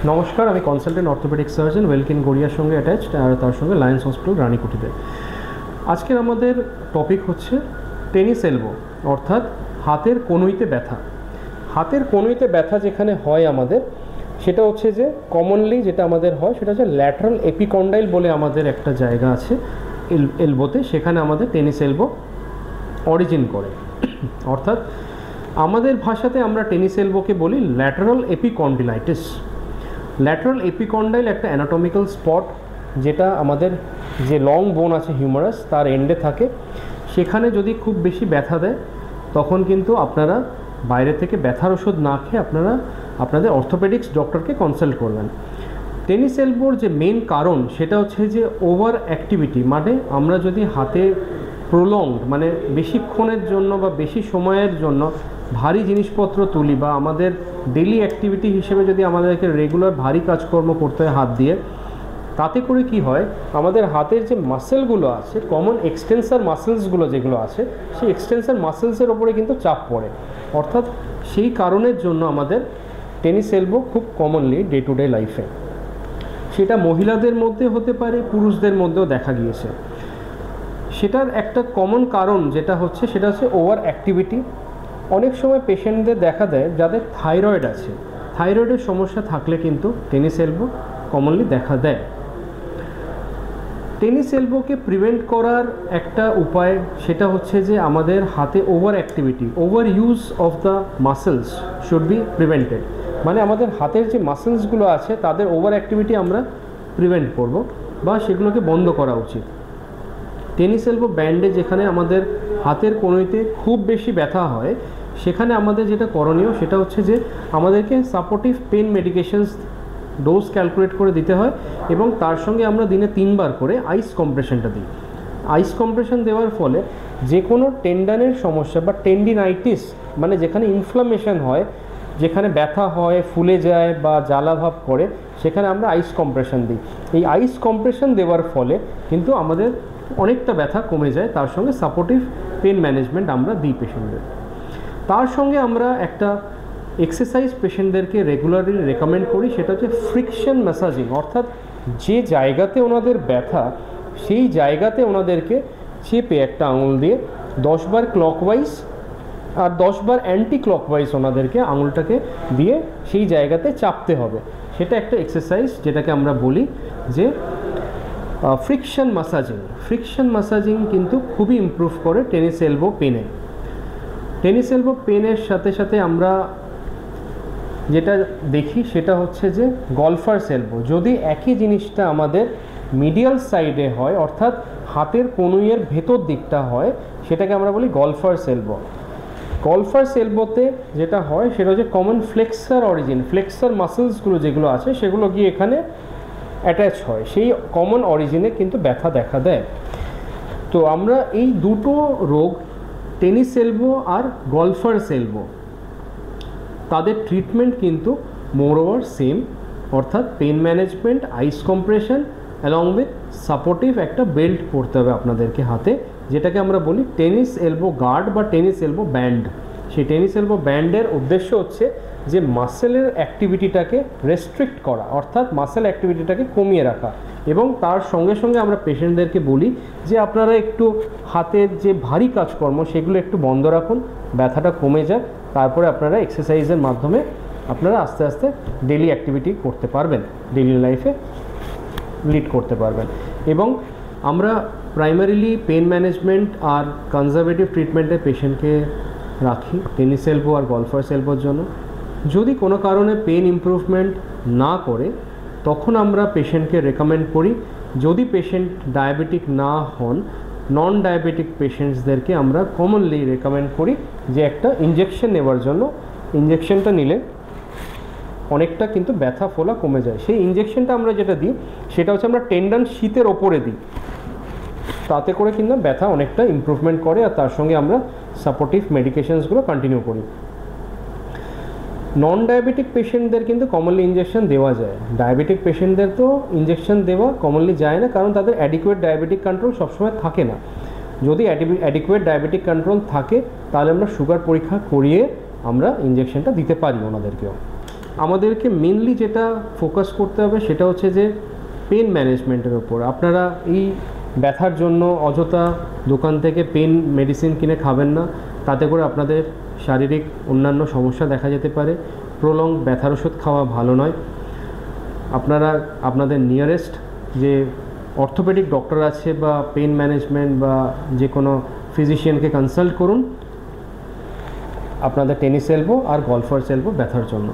নমস্কার, আমি consultant orthopaedic surgeon ওয়েলকিন গড়িয়ার সঙ্গে অ্যাটাচড আর তার সঙ্গে লায়ন্স হসপিটাল রানীকুঠিতে। আজকের আমাদের টপিক হচ্ছে টেনিস এলবো, অর্থাৎ হাতের কনুইতে ব্যথা। হাতের কনুইতে ব্যথা যেখানে হয় আমাদের, সেটা হচ্ছে যে কমনলি যেটা আমাদের হয় সেটা হচ্ছে ল্যাটারাল এপিকন্ডাইল বলে আমাদের একটা জায়গা আছে এলবোতে, সেখানে আমাদের টেনিস এলবো অরিজিন করে। অর্থাৎ আমাদের ভাষাতে আমরা টেনিস এলবোকে বলি ল্যাটারাল এপিকন্ডিলাইটিস। ল্যাটারাল এপিকন্ডাইল একটা অ্যানাটমিক্যাল স্পট, যেটা আমাদের যে লং বোন আছে হিউমারাস তার এন্ডে থাকে। সেখানে যদি খুব বেশি ব্যথা দেয় তখন কিন্তু আপনারা বাইরে থেকে ব্যথার ওষুধ না খেয়ে আপনাদের অর্থোপেডিক্স ডক্টরকে কনসাল্ট করবেন। টেনিস এলবোর যে মেন কারণ সেটা হচ্ছে যে ওভার অ্যাক্টিভিটি, মানে আমরা যদি হাতে প্রলংড মানে বেশিক্ষণের জন্য বা বেশি সময়ের জন্য ভারী জিনিসপত্র তুলি বা আমাদের ডেলি অ্যাক্টিভিটি হিসেবে যদি আমাদেরকে রেগুলার ভারী কাজকর্ম করতে হয় হাত দিয়ে, তাতে করে কি হয়, আমাদের হাতের যে মাসেলগুলো আছে, কমন এক্সটেন্সার মাসেলসগুলো যেগুলো আছে, সেই এক্সটেন্সার মাসেলসের ওপরে কিন্তু চাপ পড়ে। অর্থাৎ সেই কারণের জন্য আমাদের টেনিস এলবো খুব কমনলি ডে টু ডে লাইফে, সেটা মহিলাদের মধ্যে হতে পারে, পুরুষদের মধ্যেও দেখা গিয়েছে। সেটার একটা কমন কারণ যেটা হচ্ছে সেটা হচ্ছে ওভার অ্যাক্টিভিটি। অনেক সময় পেশেন্টদের দেখা দেয় যাদের থাইরয়েড আছে, থাইরয়েডের সমস্যা থাকলে কিন্তু টেনিস এলবো কমনলি দেখা দেয়। টেনিস এলবোকে প্রিভেন্ট করার একটা উপায় সেটা হচ্ছে যে আমাদের হাতে over activity, over use of the muscles should be prevented. মানে আমাদের হাতের যে মাসেলসগুলো আছে তাদের ওভার অ্যাক্টিভিটি আমরা প্রিভেন্ট করব বা সেগুলোকে বন্ধ করা উচিত। টেনিস এলবো ব্যান্ডে যেখানে আমাদের হাতের কনুইতে খুব বেশি ব্যথা হয়, সেখানে আমাদের যেটা করণীয় সেটা হচ্ছে যে আমাদেরকে supportive pain medications dose calculate করে দিতে হয় এবং তার সঙ্গে আমরা দিনে 3 বার করে আইস কম্প্রেশনটা দিই। আইস কম্প্রেশন দেওয়ার ফলে যে কোনো টেন্ডানের সমস্যা বা টেন্ডিনাইটিস, মানে যেখানে ইনফ্লামেশন হয়, যেখানে ব্যথা হয়, ফুলে যায় বা জ্বালাভাব করে, সেখানে আমরা আইস কম্প্রেশন দিই। এই আইস কম্প্রেশন দেওয়ার ফলে কিন্তু আমাদের অনেকটা ব্যথা কমে যায়। তার সঙ্গে সাপোর্টিভ পেন ম্যানেজমেন্ট আমরা দিই পেশেন্টদের। তার সঙ্গে আমরা একটা এক্সারসাইজ পেশেন্টদেরকে রেগুলারলি রেকমেন্ড করি, সেটা হচ্ছে ফ্রিকশন ম্যাসাজিং। অর্থাৎ যে জায়গাতে ওনাদের ব্যথা সেই জায়গাতে ওনাদেরকে চেপে একটা আঙুল দিয়ে 10 বার ক্লকওয়াইজ আর 10 বার অ্যান্টি ক্লকওয়াইজ ওনাদেরকে আঙুলটাকে দিয়ে সেই জায়গাতে চাপতে হবে। সেটা একটা এক্সারসাইজ যেটাকে আমরা বলি যে ফ্রিকশন ম্যাসাজিং। ফ্রিকশন ম্যাসাজিং কিন্তু খুবই ইমপ্রুভ করে টেনিস এলবো পেনে। টেনিস এলবো পেনের সাথে সাথে আমরা যেটা দেখি সেটা হচ্ছে যে গলফার্স এলবো। যদি একই জিনিসটা আমাদের মিডিয়াল সাইডে হয়, অর্থাৎ হাতের কনুইয়ের ভেতর দিকটা হয়, সেটাকে আমরা বলি গলফার্স এলবো। গলফার্স এলবোতে যেটা হয় সেটা হচ্ছে কমন ফ্লেক্সার অরিজিন, ফ্লেক্সার মাসেলসগুলো যেগুলো আছে সেগুলো গিয়ে এখানে অ্যাটাচ হয়, সেই কমন অরিজিনে কিন্তু ব্যথা দেখা দেয়। তো আমরা এই দুটো রোগ, টেনিস এলবো আর গলফার্স এলবো, তাদের ট্রিটমেন্ট কিন্তু মোর ওভার সেম। অর্থাৎ pain management, ice compression along with supportive একটা বেল্ট পরতে হবে আপনাদেরকে হাতে, যেটাকে আমরা বলি টেনিস এলবো গার্ড বা টেনিস এলবো ব্যান্ড। সেই টেনিস এলবো ব্যান্ডের উদ্দেশ্য হচ্ছে যে মাসেলের অ্যাক্টিভিটিটাকে রেস্ট্রিক্ট করা, অর্থাৎ মাসেল অ্যাক্টিভিটিটাকে কমিয়ে রাখা। এবং তার সঙ্গে সঙ্গে আমরা পেশেন্টদেরকে বলি যে আপনারা একটু হাতের যে ভারী কাজকর্ম সেগুলো একটু বন্ধ রাখুন, ব্যথাটা কমে যায়, তারপরে আপনারা এক্সারসাইজের মাধ্যমে আপনারা আস্তে আস্তে ডেলি অ্যাক্টিভিটি করতে পারবেন, ডেলি লাইফে লিড করতে পারবেন। এবং আমরা প্রাইমারিলি পেন ম্যানেজমেন্ট আর কনজারভেটিভ ট্রিটমেন্টে পেশেন্টকে রাখি টেনিস এলবো আর গলফার্স এলবোর জন্য। যদি কোনো কারণে পেন ইমপ্রুভমেন্ট না করে তখন আমরা পেশেন্টকে রেকমেন্ড করি, যদি পেশেন্ট ডায়াবেটিক না হন, নন ডায়াবেটিক পেশেন্টসদেরকে আমরা কমনলি রেকমেন্ড করি যে একটা ইঞ্জেকশন নেওয়ার জন্য। ইঞ্জেকশনটা নিলে অনেকটা কিন্তু ব্যথা ফোলা কমে যায়। সেই ইঞ্জেকশনটা আমরা যেটা দিই সেটা হচ্ছে আমরা টেন্ডন শীতের ওপরে দিই, তাতে করে কিন্তু ব্যথা অনেকটা ইমপ্রুভমেন্ট করে আর তার সঙ্গে আমরা সাপোর্টিভ মেডিকেশনসগুলো কন্টিনিউ করি। নন ডায়াবেটিক পেশেন্টদের কিন্তু কমনলি ইঞ্জেকশন দেওয়া যায়, ডায়াবেটিক পেশেন্টদের তো ইঞ্জেকশন দেওয়া কমনলি যায় না, কারণ তাদের অ্যাডিকুয়েট ডায়াবেটিক কন্ট্রোল সবসময় থাকে না। যদি অ্যাডিকুয়েট ডায়াবেটিক কন্ট্রোল থাকে তাহলে আমরা সুগার পরীক্ষা করিয়ে আমরা ইঞ্জেকশনটা দিতে পারি ওনাদেরকেও। আমাদেরকে মেনলি যেটা ফোকাস করতে হবে সেটা হচ্ছে যে পেন ম্যানেজমেন্টের ওপর। আপনারা এই ব্যথার জন্য অযথা দোকান থেকে পেন মেডিসিন কিনে খাবেন না, তাতে করে আপনাদের শারীরিক অন্যান্য সমস্যা দেখা যেতে পারে। প্রলং ব্যথার ওষুধ খাওয়া ভালো নয়। আপনারা আপনাদের নিয়ারেস্ট যে অর্থোপেডিক ডক্টর আছে বা পেন ম্যানেজমেন্ট বা যে কোনো ফিজিশিয়ানকে কনসাল্ট করুন আপনাদের টেনিস এলবো আর গলফার্স এলবো ব্যথার জন্য।